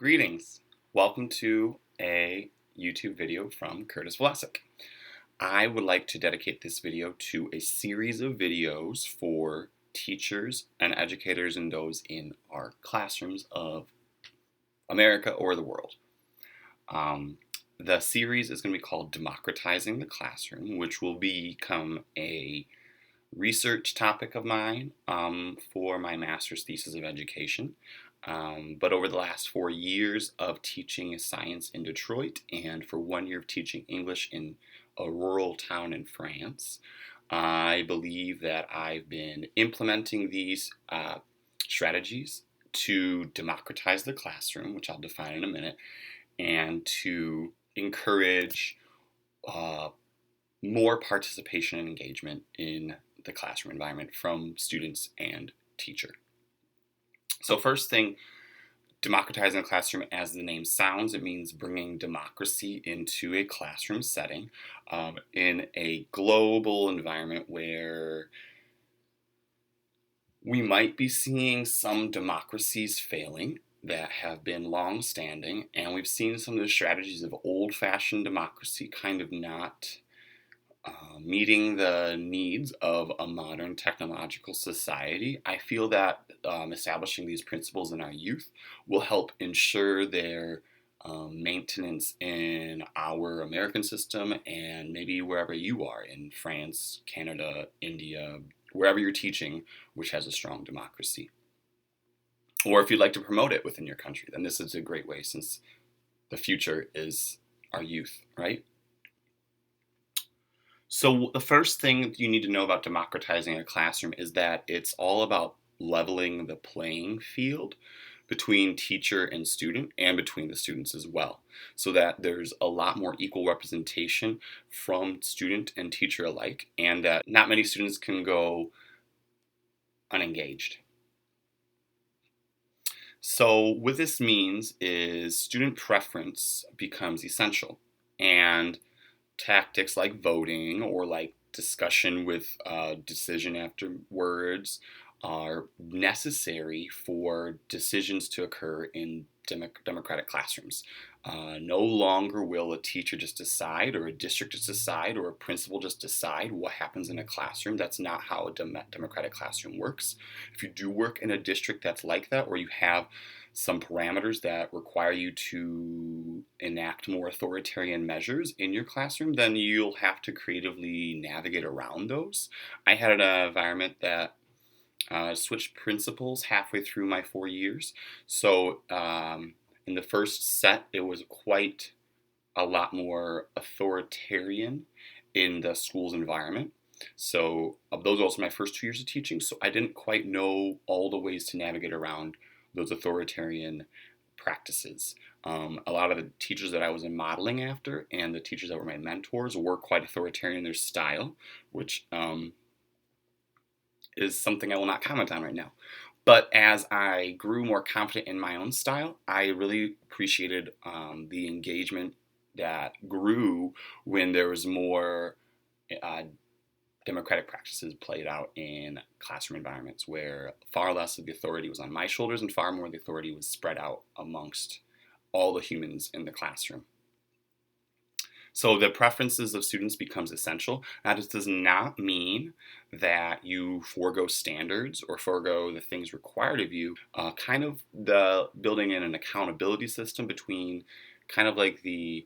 Greetings. Welcome to a YouTube video from Curtis Vlasic. I would like to dedicate this video to a series of videos for teachers and educators and those in our classrooms of America or the world. The series is going to be called Democratizing the Classroom, which will become a research topic of mine for my master's thesis of education. But over the last 4 years of teaching science in Detroit and for 1 year of teaching English in a rural town in France, I believe that I've been implementing these strategies to democratize the classroom, which I'll define in a minute, and to encourage more participation and engagement in the classroom environment from students and teacher. So first thing, democratizing the classroom, as the name sounds, it means bringing democracy into a classroom setting in a global environment where we might be seeing some democracies failing that have been long-standing, and we've seen some of the strategies of old-fashioned democracy kind of not meeting the needs of a modern technological society. I feel that establishing these principles in our youth will help ensure their maintenance in our American system and maybe wherever you are, in France, Canada, India, wherever you're teaching, which has a strong democracy. Or if you'd like to promote it within your country, then this is a great way, since the future is our youth, right? So the first thing you need to know about democratizing a classroom is that it's all about leveling the playing field between teacher and student, and between the students as well, so that there's a lot more equal representation from student and teacher alike, and that not many students can go unengaged. So what this means is student preference becomes essential, and tactics like voting or like discussion with decision afterwards are necessary for decisions to occur in democratic classrooms. No longer will a teacher just decide, or a district just decide, or a principal just decide what happens in a classroom. That's not how a democratic classroom works. If you do work in a district that's like that, or you have some parameters that require you to enact more authoritarian measures in your classroom, then you'll have to creatively navigate around those. I had an environment that switched principals halfway through my 4 years. So in the first set, it was quite a lot more authoritarian in the school's environment. So those were also my first 2 years of teaching, so I didn't quite know all the ways to navigate around those authoritarian practices. A lot of the teachers that I was modeling after and the teachers that were my mentors were quite authoritarian in their style, which is something I will not comment on right now. But as I grew more confident in my own style, I really appreciated the engagement that grew when there was more democratic practices played out in classroom environments, where far less of the authority was on my shoulders and far more of the authority was spread out amongst all the humans in the classroom. So the preferences of students becomes essential. Now, this does not mean that you forego standards or forego the things required of you. Kind of the building in an accountability system between kind of like the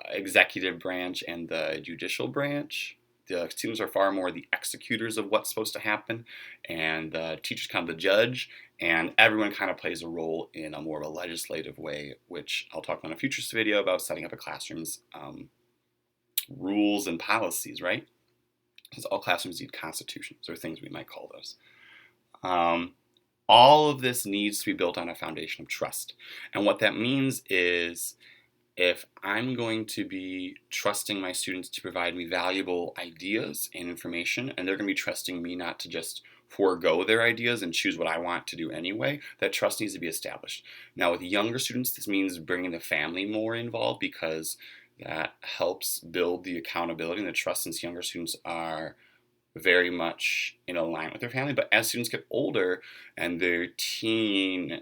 executive branch and the judicial branch. The students are far more the executors of what's supposed to happen, and the teacher's kind of the judge, and everyone kind of plays a role in a more of a legislative way, which I'll talk about in a future video about setting up a classroom's rules and policies, right? Because all classrooms need constitutions, or things we might call those. All of this needs to be built on a foundation of trust, and what that means is, if I'm going to be trusting my students to provide me valuable ideas and information, and they're going to be trusting me not to just forego their ideas and choose what I want to do anyway, that trust needs to be established. Now, with younger students, this means bringing the family more involved, because that helps build the accountability and the trust, since younger students are very much in alignment with their family. But as students get older and their teen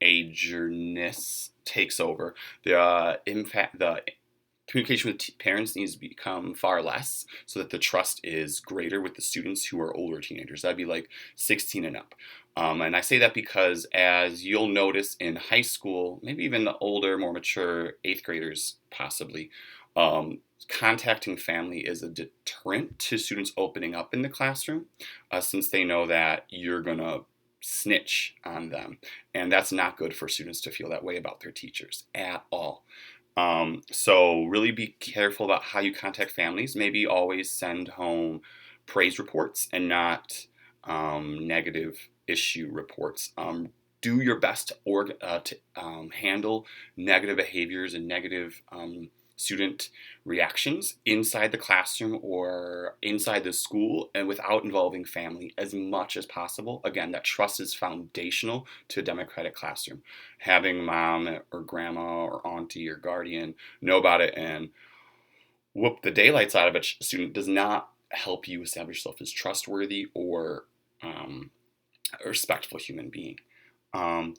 teenagerness takes over, the communication with parents needs to become far less so that the trust is greater with the students who are older teenagers. That'd be like 16 and up. And I say that because, as you'll notice in high school, maybe even the older, more mature eighth graders possibly, contacting family is a deterrent to students opening up in the classroom, since they know that you're going to snitch on them. And that's not good for students to feel that way about their teachers at all. So really be careful about how you contact families. Maybe always send home praise reports and not negative issue reports. Do your best to handle negative behaviors and negative student reactions inside the classroom or inside the school, and without involving family as much as possible. Again, that trust is foundational to a democratic classroom. Having mom or grandma or auntie or guardian know about it and whoop the daylights out of a student does not help you establish yourself as trustworthy or a respectful human being.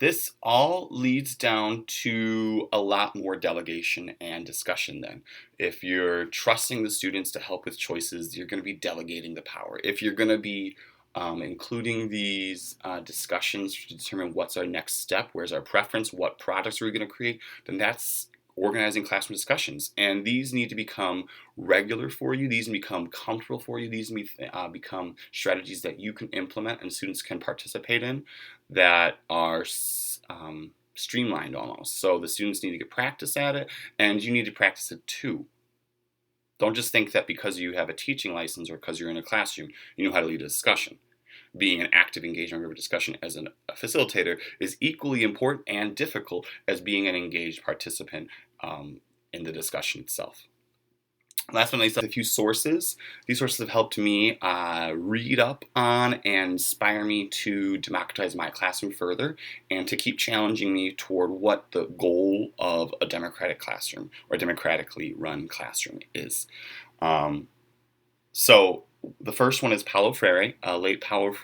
This all leads down to a lot more delegation and discussion then. If you're trusting the students to help with choices, you're going to be delegating the power. If you're going to be including these discussions to determine what's our next step, where's our preference, what projects are we going to create, then that's organizing classroom discussions. And these need to become regular for you. These need to become comfortable for you. These need to become strategies that you can implement and students can participate in that are streamlined almost. So the students need to get practice at it, and you need to practice it too. Don't just think that because you have a teaching license or because you're in a classroom, you know how to lead a discussion. Being an active engagement member of discussion as a facilitator is equally important and difficult as being an engaged participant in the discussion itself. Last but not least, a few sources. These sources have helped me read up on and inspire me to democratize my classroom further and to keep challenging me toward what the goal of a democratic classroom or democratically run classroom is. So the first one is Paulo Freire. Late Paulo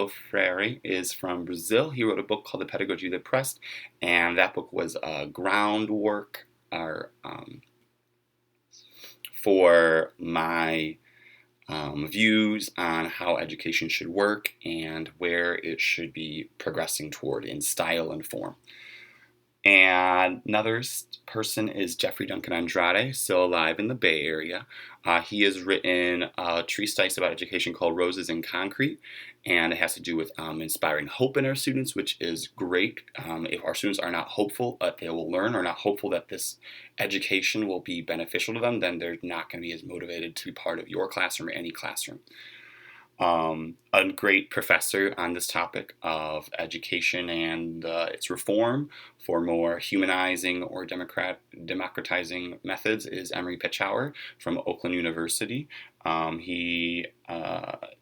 Freire is from Brazil. He wrote a book called The Pedagogy of the Oppressed, and that book was groundwork for my views on how education should work and where it should be progressing toward in style and form. And another person is Jeffrey Duncan-Andrade, still alive in the Bay Area. He has written a treatise about education called Roses in Concrete, and it has to do with inspiring hope in our students, which is great. If our students are not hopeful that they will learn or not hopeful that this education will be beneficial to them, then they're not going to be as motivated to be part of your classroom or any classroom. A great professor on this topic of education and its reform for more humanizing or democratizing methods is Emery Petchauer from Oakland University. He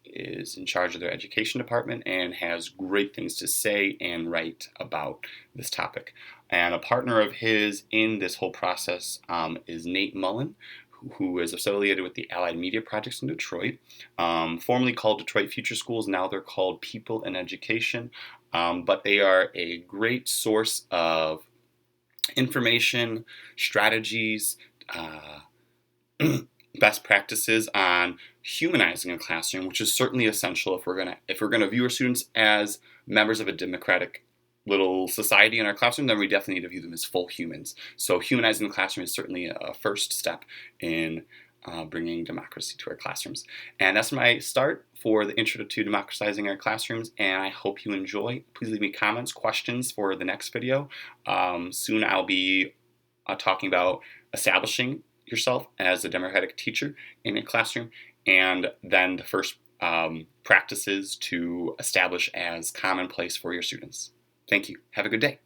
is in charge of their education department and has great things to say and write about this topic. And a partner of his in this whole process is Nate Mullen, who is affiliated with the Allied Media Projects in Detroit, formerly called Detroit Future Schools. Now they're called People in Education, but they are a great source of information, strategies, best practices on humanizing a classroom, which is certainly essential if we're gonna view our students as members of a democratic little society in our classroom, then we definitely need to view them as full humans. So humanizing the classroom is certainly a first step in bringing democracy to our classrooms. And that's my start for the intro to democratizing our classrooms, and I hope you enjoy. Please leave me comments, questions for the next video. Soon I'll be talking about establishing yourself as a democratic teacher in a classroom, and then the first practices to establish as commonplace for your students. Thank you. Have a good day.